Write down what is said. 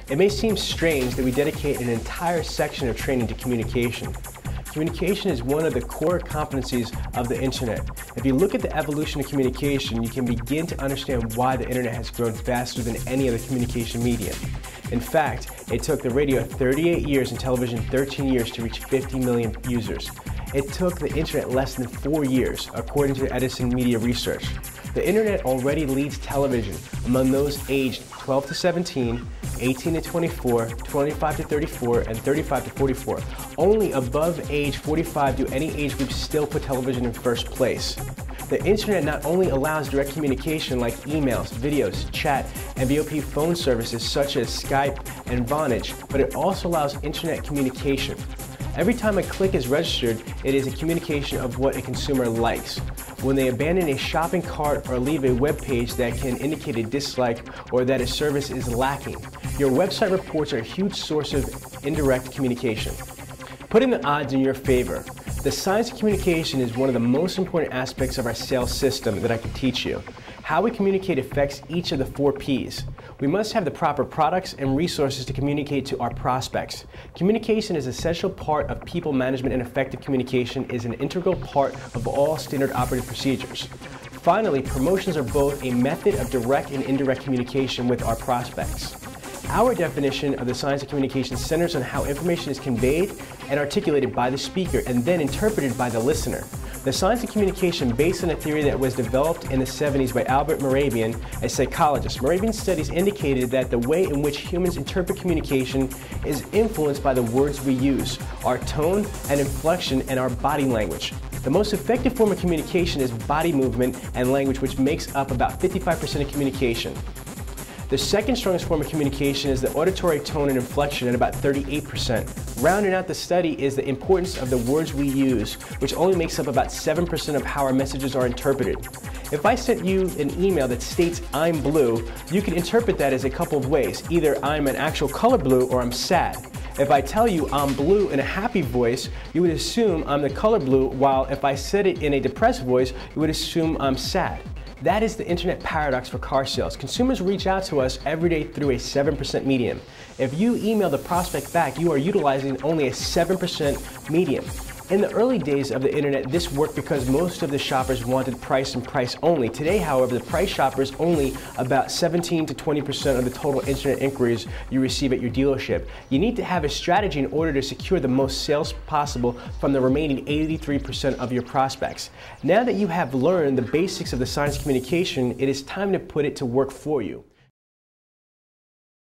It may seem strange that we dedicate an entire section of training to communication. Communication is one of the core competencies of the internet. If you look at the evolution of communication, you can begin to understand why the internet has grown faster than any other communication medium. In fact, it took the radio 38 years and television 13 years to reach 50 million users. It took the internet less than 4 years, according to Edison Media Research. The internet already leads television among those aged 12 to 17, 18 to 24, 25 to 34, and 35 to 44. Only above age 45 do any age groups still put television in first place. The internet not only allows direct communication like emails, videos, chat, and VoIP phone services such as Skype and Vonage, but it also allows internet communication. Every time a click is registered, it is a communication of what a consumer likes. When they abandon a shopping cart or leave a web page that can indicate a dislike or that a service is lacking, your website reports are a huge source of indirect communication. Putting the odds in your favor, the science of communication is one of the most important aspects of our sales system that I can teach you. How we communicate affects each of the 4 Ps. We must have the proper products and resources to communicate to our prospects. Communication is an essential part of people management, and effective communication is an integral part of all standard operating procedures. Finally, promotions are both a method of direct and indirect communication with our prospects. Our definition of the science of communication centers on how information is conveyed and articulated by the speaker and then interpreted by the listener. The science of communication, based on a theory that was developed in the 70s by Albert Moravian, a psychologist. Moravian's studies indicated that the way in which humans interpret communication is influenced by the words we use, our tone and inflection, and our body language. The most effective form of communication is body movement and language, which makes up about 55% of communication. The second strongest form of communication is the auditory tone and inflection at about 38%. Rounding out the study is the importance of the words we use, which only makes up about 7% of how our messages are interpreted. If I sent you an email that states I'm blue, you can interpret that as a couple of ways. Either I'm an actual color blue or I'm sad. If I tell you I'm blue in a happy voice, you would assume I'm the color blue, while if I said it in a depressed voice, you would assume I'm sad. That is the internet paradox for car sales. Consumers reach out to us every day through a 7% medium. If you email the prospect back, you are utilizing only a 7% medium. In the early days of the internet, this worked because most of the shoppers wanted price and price only. Today, however, the price shopper is only about 17 to 20% of the total internet inquiries you receive at your dealership. You need to have a strategy in order to secure the most sales possible from the remaining 83% of your prospects. Now that you have learned the basics of the science of communication, it is time to put it to work for you.